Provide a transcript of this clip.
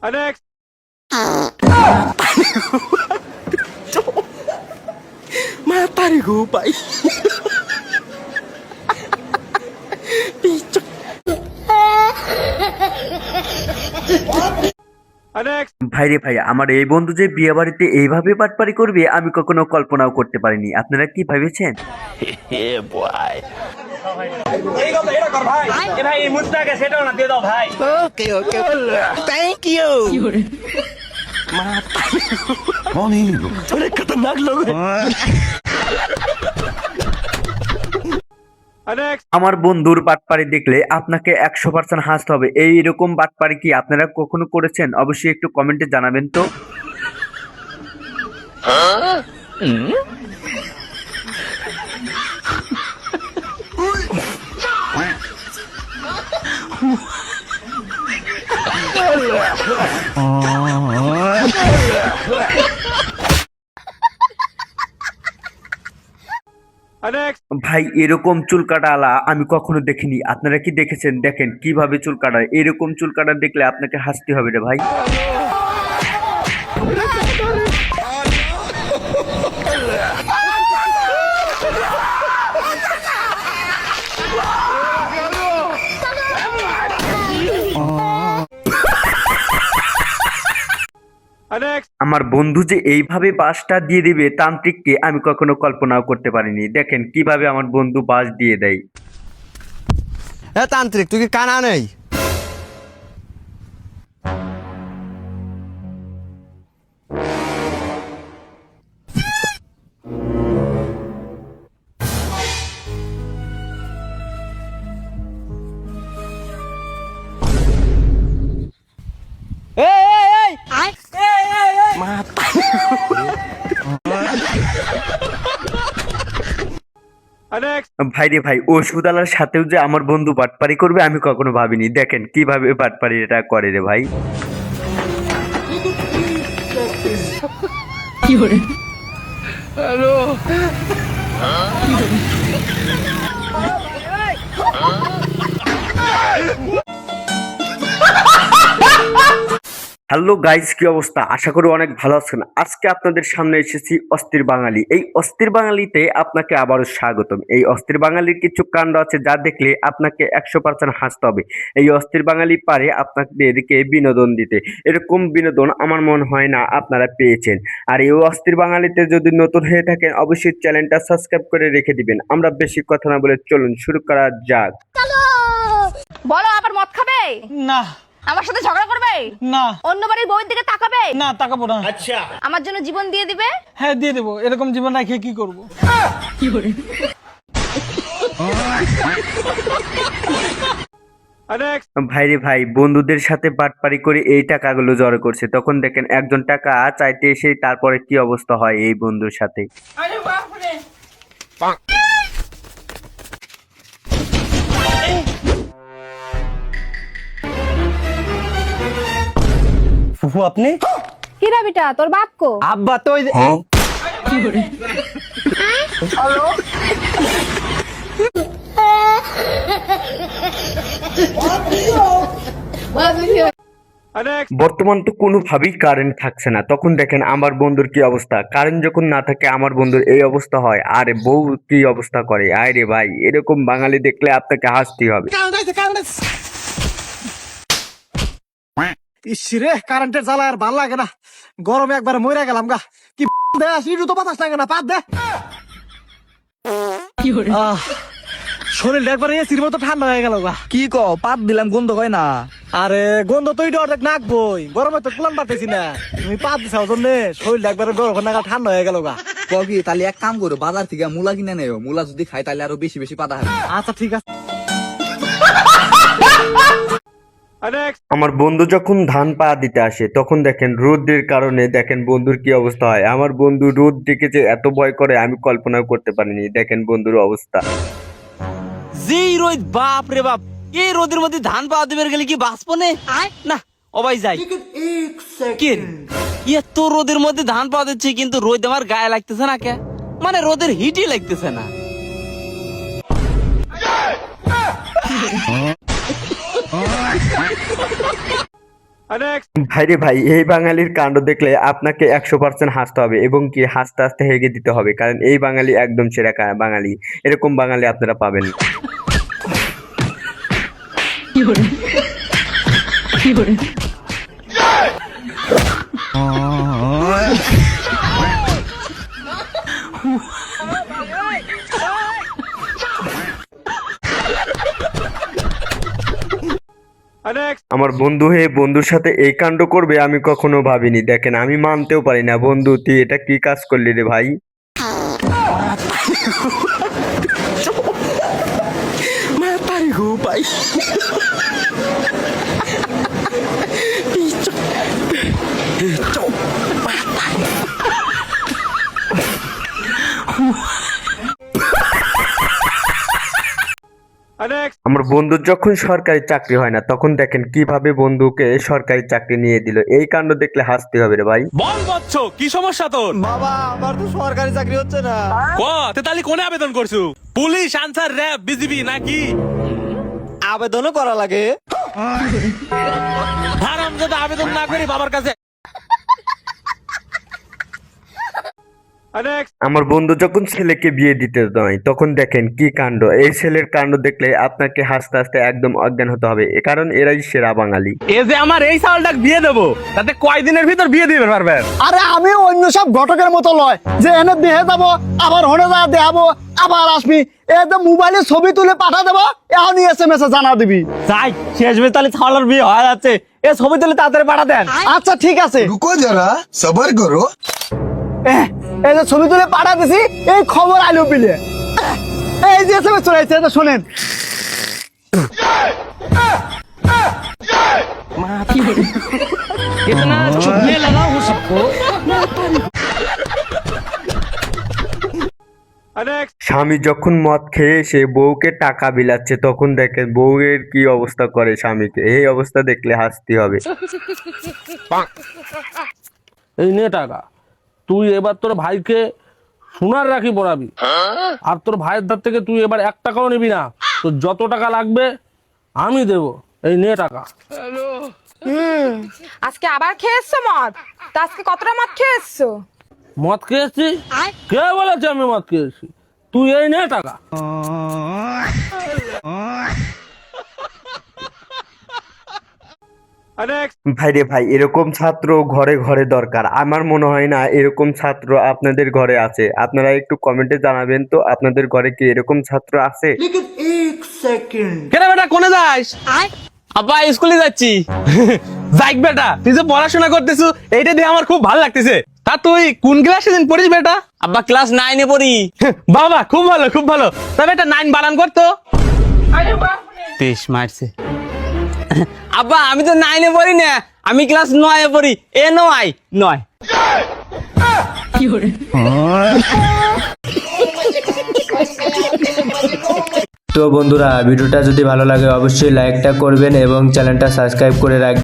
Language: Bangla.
Next. Matay ko pa. Pichok. Next. ভাইরে ভাই, আমার এই বন্ধু যে বিয়ে বাড়িতে এইভাবে বাটপারি করবে আমি কখনো কল্পনাও করতে পারিনি। আপনারা কি ভেবেছেন? Okay, okay. Thank you. थोड़े खतरनाक लोग हैं। Next. আমার বন্ধুর বাটপারি দেখলে আপনাকে 100% হাসতে হবে। এইরকম বাটপারি কি আপনারা কখনো করেছেন? অবশ্যই একটু কমেন্টে জানাবেন তো। Next. ভাই, এরকম চুল কাটাওয়ালা আমি কখনো দেখিনি। আপনারা কি দেখেছেন? দেখেন কিভাবে চুল কাটায়। এরকম চুল কাটা দেখলে আপনাকে হাসতে হবে রে ভাই। Next. আমার বন্ধু যে এইভাবে বাসটা দিয়ে দিবে তান্ত্রিককে আমি কখনো কল্পনাও করতে পারিনি। দেখেন কিভাবে আমার বন্ধু বাস দিয়ে দেয়। তান্ত্রিক তুই কি কানা নেই? Next. ভাইরে ভাই, ওষুধওয়ালার সাথেও যে আমার বন্ধু বাটপারি করবে আমি কখনো ভাবিনি। দেখেন কিভাবে বাটপারি এটা করে রে ভাই। হ্যালো গাইস, কি অবস্থা? আশা করি অনেক ভালো আছেন। আজকে আপনাদের সামনে এসেছি অস্থির বাঙালি। এই অস্থির বাঙালিতে আপনাকে আবারও স্বাগতম। এই অস্থির বাঙালির কিছু কাণ্ড আছে যা দেখলে আপনাকে 100% হাসতে হবে। এই অস্থির বাঙালি পারে আপনাদেরকে বিনোদন দিতে। এরকম বিনোদন আমার মনে হয় না আপনারা পেয়েছেন। আর এই অস্থির বাঙালিতে যদি নতুন হয়ে থাকেন অবশ্যই চ্যানেলটা সাবস্ক্রাইব করে রেখে দিবেন। আমরা বেশি কথা না বলে চলুন শুরু করা যাক। বলো আবার মদ খাবে? না আমার সাথে ঝগড়া করবে? না অন্য বাড়ির বউয়ের দিকে তাকাবে? না তাকাবো না। আমার জন্য জীবন দিয়ে দিবে? হ্যাঁ দিয়ে দেবো। এরকম জীবন রাখে কি করবো? Next. ভাইরে ভাই, বন্ধুদের সাথে বাটপারি করে এই টাকাগুলো জড়ো করছে, তখন দেখেন একজন টাকা চাইতে এসে তারপরে কি অবস্থা হয় এই বন্ধুর সাথে। ফুফু আপনি? কিরা বিটা তোর বাপ কো? আব্বা তো ওই যে- Next. বর্তমান তো কোনোভাবেই কারেন্ট থাকছে না, তখন দেখেন আমার বন্ধুর কি অবস্থা। কারেন্ট যখন না থাকে আমার বন্ধুর এই অবস্থা হয়। আরে বউ কি অবস্থা করে। আরে ভাই, এরকম বাঙালি দেখলে আপনাকে হাসতেই হবে। ইসরে কারেন্টের জ্বালা আর ভাল লাগে না। গরমে একবার মরে গেলাম গা। কি দে সিটু তো বাতাস লাগে না, পাত দে। আহ, শরীরটা একবার এসির মতো ঠান্ডা হয়ে গেল গা। কি ক পাত দিলাম গন্ধ হয় না। আরে গন্ধ তো এটা অর্ধেক নাকবই, গরমে তো কুলান পাতেছি না। তুমি পাত দিছাও জন্য শরীরটা একবার গরম নাগাল ঠান্ডা হয়ে গেল গা। ক কি তাহলে এক কাম করো, বাজার থেকে মূলা কিনে নেও। মূলা যদি খাই তাহলে আরো বেশি বেশি পাতা হবে। আচ্ছা ঠিক আছে। Next. আমার বন্ধু যখন ধান পা দিতে আসে তখন দেখেন রোদের কারণে দেখেন বন্ধুর কি অবস্থা হয়। আমার বন্ধু রোদ দেখে যে এত ভয় করে আমি কল্পনাও করতে পারিনি। দেখেন বন্ধুর অবস্থা। যেই রোদ, বাপ রে বাপ, এই রোদের মধ্যে ধান পাওয়া দেবে গেলে কি বাঁচবো না? অবাই যাই কি এত রোদের মধ্যে ধান পাওয়া দিচ্ছে, কিন্তু রোদ আমার গায়ে লাগতেছে না। কে মানে রোদের হিটই লাগতেছে না। Next. ভাইরে ভাই, এই বাঙালির কাণ্ড দেখলে আপনাকে 100% হাসতে হবে এবং কি হাসতে হাসতে হেগে দিতে হবে, কারণ এই বাঙালি একদম সেরা বাঙালি। এরকম বাঙালি আপনারা পাবেন না। Next. আমার বন্ধু হয়ে বন্ধুর সাথে এই কাণ্ড করবে আমি কখনো ভাবিনি। দেখেন, আমি মানতেও পারি না। বন্ধু, তুই এটা কি কাজ করলি রে ভাই? Next. আমার বন্ধুর যখন সরকারি চাকরি হয় না, তখন দেখেন কিভাবে বন্ধুকে সরকারি চাকরি নিয়ে দিল। এই কাণ্ড দেখলে হাসতে হবে রে ভাই। বল বচ্চ, কি সমস্যা তোর? বাবা আমার তো সরকারি চাকরি হচ্ছে না। ক তে তাহলে কোনে আবেদন করছু? পুলিশ, আনসার, র‍্যাব, বিজিবি নাকি? আবেদনও করা লাগে। হারামজাদা, আবেদন না করে বাবার কাছে। Next. আমার বন্ধু যখন ছেলেকে বিয়ে দিতে নয়, তখন দেখেন কি কাণ্ড। এই ছেলের কাণ্ড দেখলে আপনাকে হাসতে হাসতে একদম অজ্ঞান হতে হবে, কারণ এরাই সেরা বাঙালি। এ যে আমার এই সালটা বিয়ে দেবো, তাতে কয়দিনের ভিতর বিয়ে দিবে পারবেন? আরে আমি অন্য সব ঘটকের মতো লয় যে এনে দিয়ে যাবো, আবার হনে যা দেখাবো, আবার আসবি। এ তো মোবাইলে ছবি তুলে পাঠা দেবো, এখনই SMS এ জানা দিবি। যাই শেষ বেশ তাহলে ছাওয়ালার বিয়ে হয়ে যাচ্ছে, এ ছবি তুলে তাড়াতাড়ি পাঠা দেন। আচ্ছা ঠিক আছে, रुको जरा सबर करो। এই যে ছবি তুলে পাঠা দিছি, এই খবর আইলো বিলে। এই যে SMS চলে আসছে, এটা শোনেন। Next. স্বামী যখন মদ খেয়ে সে বউকে টাকা বিলাচ্ছে, তখন দেখেন বউয়ের কি অবস্থা করে স্বামীকে। এই অবস্থা দেখলে হাসতে হবে। এই নে টাকা, তুই এবার তোর ভাইকে সোনার রাখি পরাবি, আর তোর ভাইয়ের ধার থেকে তুই এবার 1 টাকাও নিবি না। তোর যত টাকা লাগবে আমি দেব। এই নে টাকা। আজকে আবার খেয়েছো মদ? তা আজকে কতটা মদ খেয়েছো? মদ খেয়েছি? কে বলেছে আমি মদ খেয়েছি? তুই এই নে টাকা। Next. ভাইরে ভাই, এরকম ছাত্র ঘরে ঘরে দরকার। আমার মনে হয় না এরকম ছাত্র আপনাদের ঘরে আছে। আপনারা একটু কমেন্টে জানাবেন তো, আপনাদের ঘরে কি এরকম ছাত্র আছে? কেন বেটা কোনে যাস? আব্বা স্কুলে যাচ্ছি। যাইক বেটা, তুই যে পড়াশোনা করতেছু এইটা দিয়ে আমার খুব ভালো লাগতেছে। তা তুই কোন ক্লাসে দিন পড়িস বেটা? আব্বা ক্লাস 9 এ পড়ি। বাবা খুব ভালো খুব ভালো। তা বেটা 9 বানান করতো? 23 মারছে। আব্বা আমি তো 9 এ পড়ি না, আমি ক্লাস 9 এ পড়ি। এ 9। তো বন্ধুরা, ভিডিওটা যদি ভালো লাগে অবশ্যই লাইকটা করবেন এবং চ্যানেলটা সাবস্ক্রাইব করে রাখবেন।